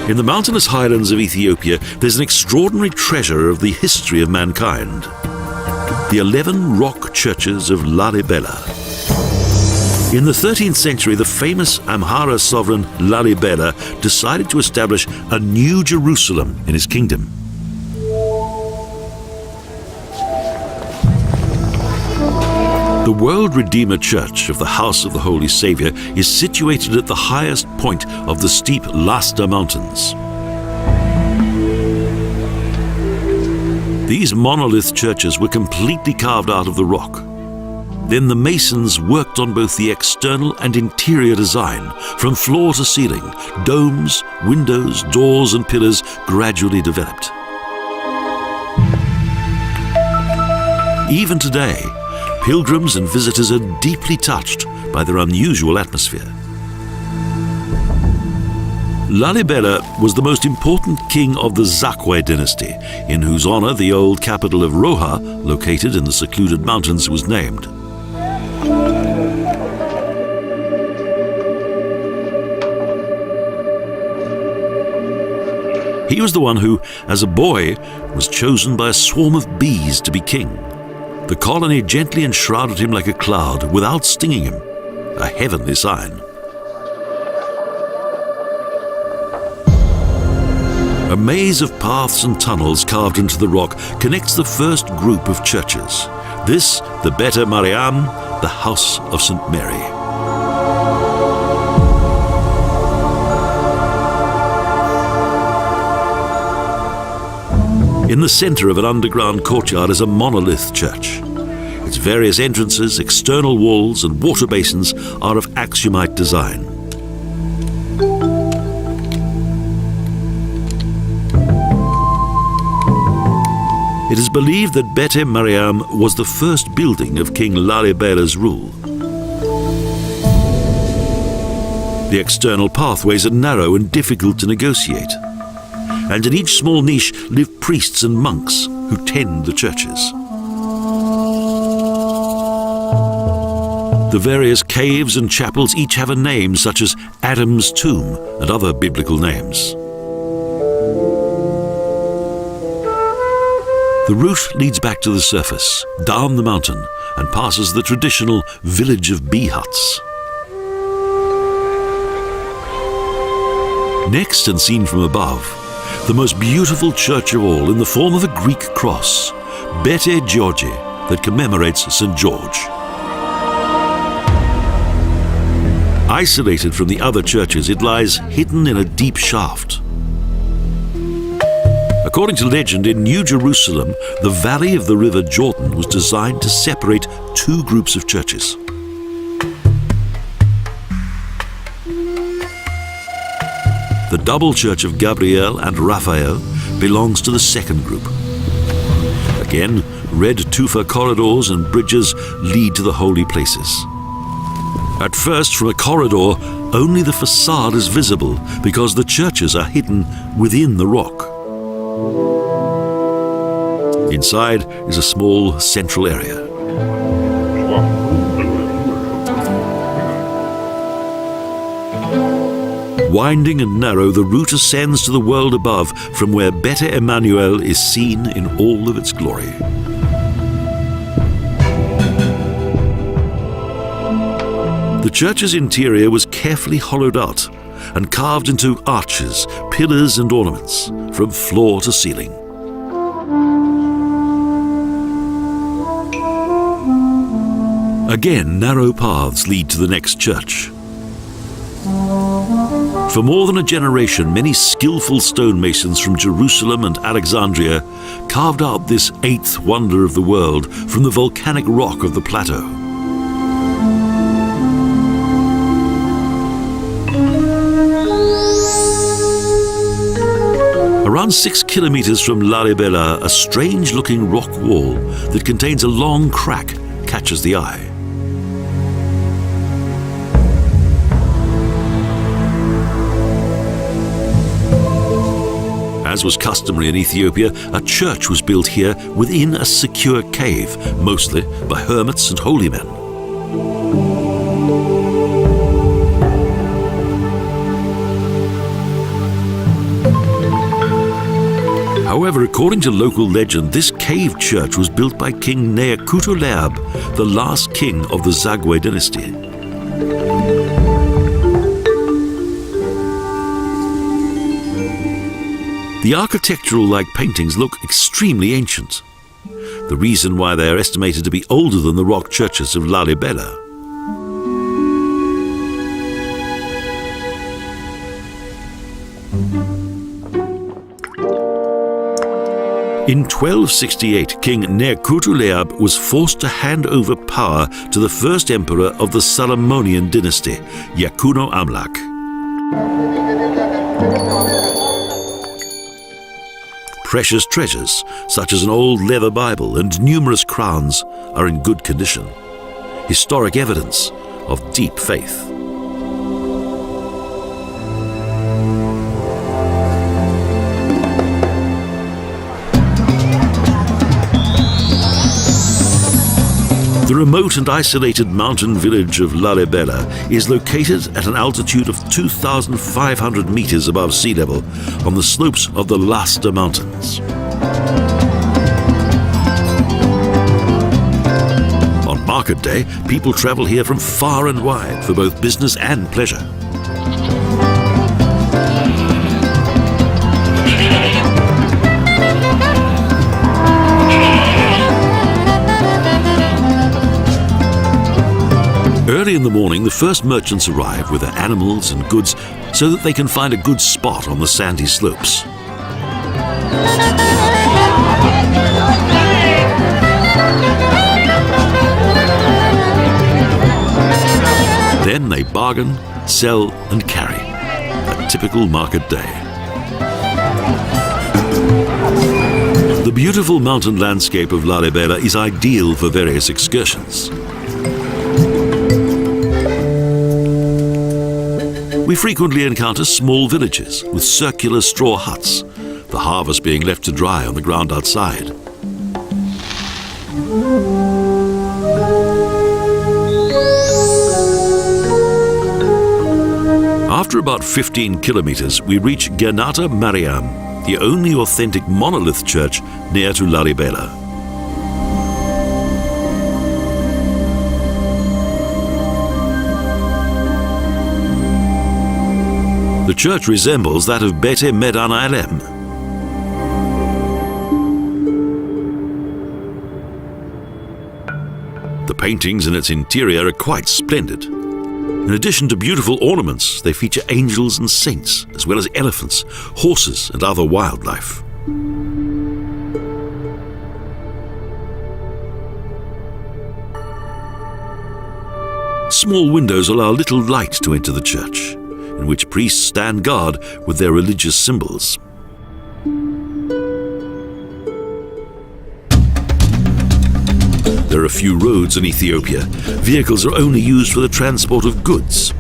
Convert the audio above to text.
In the mountainous highlands of Ethiopia, there's an extraordinary treasure of the history of mankind. The 11 rock churches of Lalibela. In the 13th century, the famous Amhara sovereign Lalibela decided to establish a new Jerusalem in his kingdom. The World Redeemer Church of the House of the Holy Saviour is situated at the highest point of the steep Lasta Mountains. These monolith churches were completely carved out of the rock. Then the masons worked on both the external and interior design, from floor to ceiling. Domes, windows, doors and pillars gradually developed. Even today, pilgrims and visitors are deeply touched by their unusual atmosphere. Lalibela was the most important king of the Zakwe dynasty, in whose honor the old capital of Roha, located in the secluded mountains, was named. He was the one who, as a boy, was chosen by a swarm of bees to be king. The colony gently enshrouded him like a cloud without stinging him, a heavenly sign. A maze of paths and tunnels carved into the rock connects the first group of churches. This, the Bet Mariam, the House of St. Mary. In the center of an underground courtyard is a monolith church. Its various entrances, external walls and water basins are of axiomite design. It is believed that Bet Mariam was the first building of King Lalibela's rule. The external pathways are narrow and difficult to negotiate, and in each small niche live priests and monks who tend the churches. The various caves and chapels each have a name, such as Adam's tomb and other biblical names. The route leads back to the surface, down the mountain, and passes the traditional village of bee huts. Next, and seen from above, the most beautiful church of all in the form of a Greek cross, Bete Georgi, that commemorates St. George. Isolated from the other churches, it lies hidden in a deep shaft. According to legend, in New Jerusalem, the valley of the river Jordan was designed to separate two groups of churches. The double church of Gabriel and Raphael belongs to the second group. Again, red tufa corridors and bridges lead to the holy places. At first, from a corridor, only the facade is visible because the churches are hidden within the rock. Inside is a small central area. Winding and narrow, the route ascends to the world above, from where Bete Emmanuel is seen in all of its glory. The church's interior was carefully hollowed out and carved into arches, pillars and ornaments, from floor to ceiling. Again, narrow paths lead to the next church. For more than a generation, many skillful stonemasons from Jerusalem and Alexandria carved out this eighth wonder of the world from the volcanic rock of the plateau. Around 6 kilometers from Lalibela, a strange-looking rock wall that contains a long crack catches the eye. As was customary in Ethiopia, a church was built here within a secure cave, mostly by hermits and holy men. However, according to local legend, this cave church was built by King Neakutulab, the last king of the Zagwe dynasty. The architectural-like paintings look extremely ancient. The reason why they are estimated to be older than the rock churches of Lalibela. In 1268, King Neakutulab was forced to hand over power to the first emperor of the Solomonian dynasty, Yakuno Amlak. Precious treasures, such as an old leather Bible and numerous crowns, are in good condition. Historic evidence of deep faith. The remote and isolated mountain village of Lalibela is located at an altitude of 2,500 meters above sea level on the slopes of the Lasta Mountains. On market day, people travel here from far and wide for both business and pleasure. Early in the morning, the first merchants arrive with their animals and goods so that they can find a good spot on the sandy slopes. Then they bargain, sell and carry. A typical market day. The beautiful mountain landscape of Lalibela is ideal for various excursions. We frequently encounter small villages with circular straw huts, the harvest being left to dry on the ground outside. After about 15 kilometers, we reach Gernata Mariam, the only authentic monolith church near to Lalibela. The church resembles that of Bete Medan Alem. The paintings in its interior are quite splendid. In addition to beautiful ornaments, they feature angels and saints, as well as elephants, horses, and other wildlife. Small windows allow little light to enter the church, in which priests stand guard with their religious symbols. There are few roads in Ethiopia. Vehicles are only used for the transport of goods.